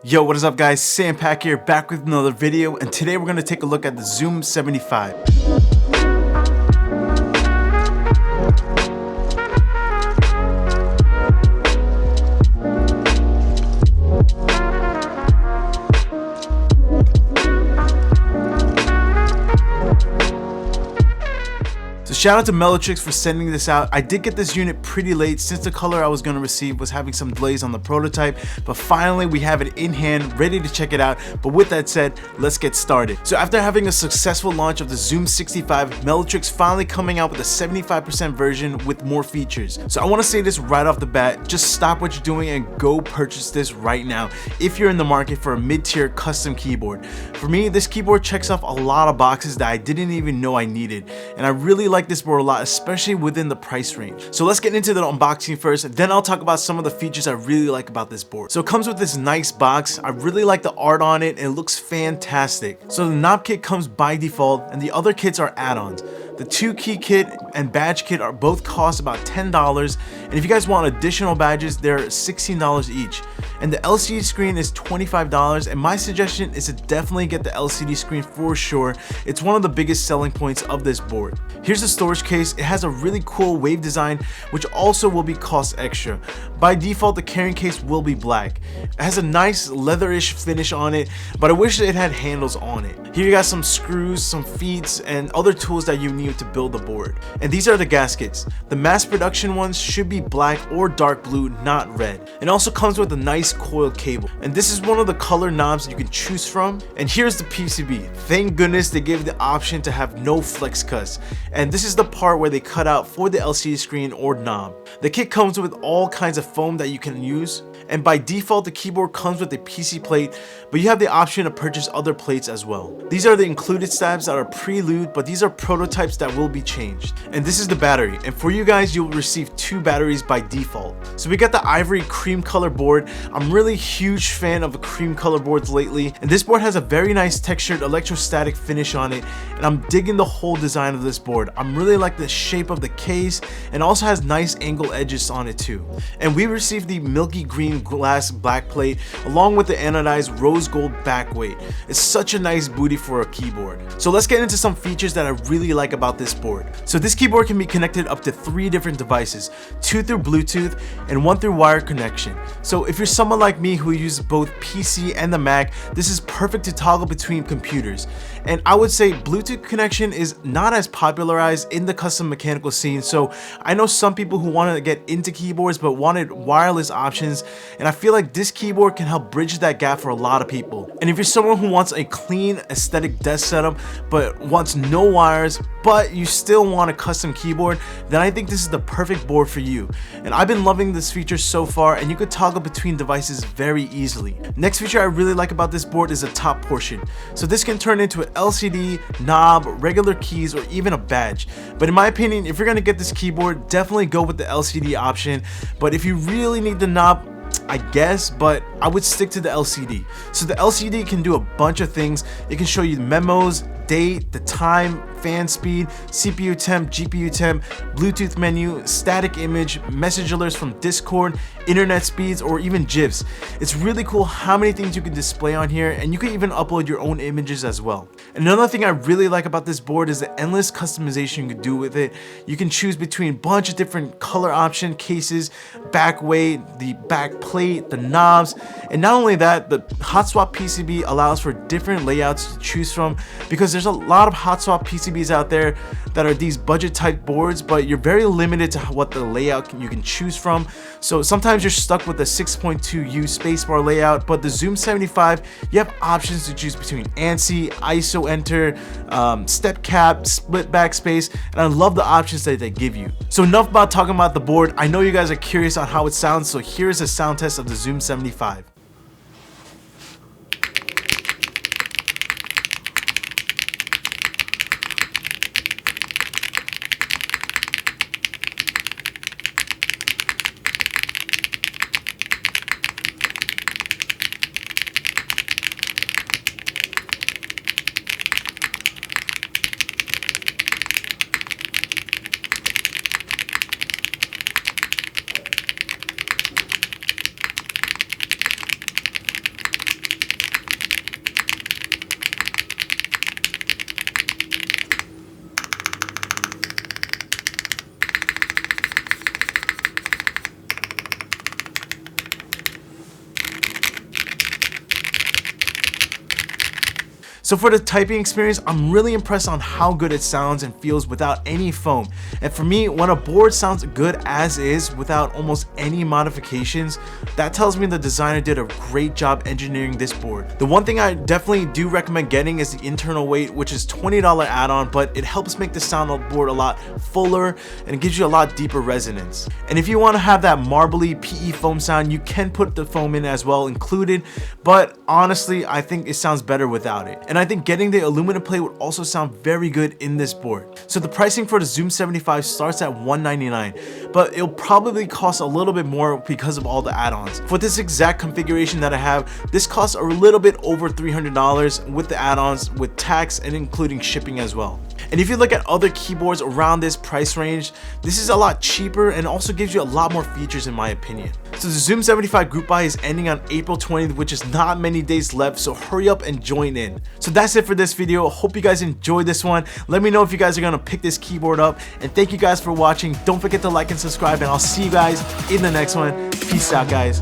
Yo, what is up guys? Sam Pack here, back with another video, and today we're going to take a look at the Zoom75. Shout out to Novelkeys for sending this out. I did get this unit pretty late since the color I was going to receive was having some delays on the prototype, but finally we have it in hand, ready to check it out. But with that said, let's get started. So after having a successful launch of the Zoom75, Novelkeys finally coming out with a 75% version with more features. So I want to say this right off the bat, just stop what you're doing and go purchase this right now if you're in the market for a mid-tier custom keyboard. For me, this keyboard checks off a lot of boxes that I didn't even know I needed, and I really like this board a lot, especially within the price range. So let's get into the unboxing first, then I'll talk about some of the features I really like about this board. So it comes with this nice box. I really like the art on it, and it looks fantastic. So the knob kit comes by default, and the other kits are add-ons. The 2-key kit and badge kit are both cost about $10, and if you guys want additional badges, they're $16 each. And the LCD screen is $25, and my suggestion is to definitely get the LCD screen for sure. It's one of the biggest selling points of this board. Here's the storage case. It has a really cool wave design, which also will be cost extra. By default, the carrying case will be black. It has a nice leatherish finish on it, but I wish it had handles on it. Here you got some screws, some feet, and other tools that you need to build the board. And these are the gaskets. The mass production ones should be black or dark blue, not red. It also comes with a nice coiled cable, and this is one of the color knobs you can choose from. And here's the PCB. Thank goodness they gave the option to have no flex cuts, and this is the part where they cut out for the LCD screen or knob. The kit comes with all kinds of foam that you can use, and by default the keyboard comes with a PC plate, but you have the option to purchase other plates as well. These are the included stabs that are prelude, but these are prototypes that will be changed. And this is the battery, and for you guys, you'll receive 2 batteries by default. So we got the ivory cream color board. I'm really huge fan of the cream color boards lately, and this board has a very nice textured electrostatic finish on it, and I'm digging the whole design of this board. I'm really like the shape of the case, and also has nice angle edges on it too. And we received the milky green glass back plate along with the anodized rose gold back weight. It's such a nice booty for a keyboard. So let's get into some features that I really like about this board. So this keyboard can be connected up to 3 different devices, 2 through Bluetooth and 1 through wire connection. So if you're someone like me who uses both PC and the Mac, this is perfect to toggle between computers. And I would say Bluetooth connection is not as popularized in the custom mechanical scene, so I know some people who want to get into keyboards but wanted wireless options, and I feel like this keyboard can help bridge that gap for a lot of people. And if you're someone who wants a clean aesthetic desk setup but wants no wires, but you still want a custom keyboard, then I think this is the perfect board for you. And I've been loving this feature so far, and you could toggle between devices very easily. Next feature I really like about this board is the top portion. So this can turn into an LCD, knob, regular keys, or even a badge. But in my opinion, if you're gonna get this keyboard, definitely go with the LCD option. But if you really need the knob, I guess, but I would stick to the LCD. So the LCD can do a bunch of things. It can show you memos, date, the time, fan speed, CPU temp, GPU temp, Bluetooth menu, static image, message alerts from Discord, internet speeds, or even GIFs. It's really cool how many things you can display on here, and you can even upload your own images as well. Another thing I really like about this board is the endless customization you can do with it. You can choose between a bunch of different color option cases, back weight, the back plate, the knobs, and not only that, the hot swap PCB allows for different layouts to choose from, because there's a lot of hot swap PCBs out there that are these budget type boards, but you're very limited to what the layout you can choose from. So sometimes you're stuck with the 6.2U spacebar layout, but the Zoom75, you have options to choose between ANSI, ISO enter, step cap, split backspace, and I love the options that they give you. So enough about talking about the board. I know you guys are curious on how it sounds, so here's a sound test of the Zoom75. So for the typing experience, I'm really impressed on how good it sounds and feels without any foam. And for me, when a board sounds good as is without almost any modifications, that tells me the designer did a great job engineering this board. The one thing I definitely do recommend getting is the internal weight, which is $20 add-on, but it helps make the soundboard a lot fuller and it gives you a lot deeper resonance. And if you want to have that marbly PE foam sound, you can put the foam in as well included, but honestly I think it sounds better without it. And I think getting the aluminum plate would also sound very good in this board. So the pricing for the Zoom75 starts at $199, but it'll probably cost a little bit more because of all the add-ons. For this exact configuration that I have, this costs a little bit over $300 with the add-ons, with tax and including shipping as well. And if you look at other keyboards around this price range, this is a lot cheaper and also gives you a lot more features in my opinion. So the Zoom75 group buy is ending on April 20th, which is not many days left, so hurry up and join in. So that's it for this video. Hope you guys enjoyed this one. Let me know if you guys are gonna pick this keyboard up, and thank you guys for watching. Don't forget to like and subscribe, and I'll see you guys in the next one. Peace out, guys.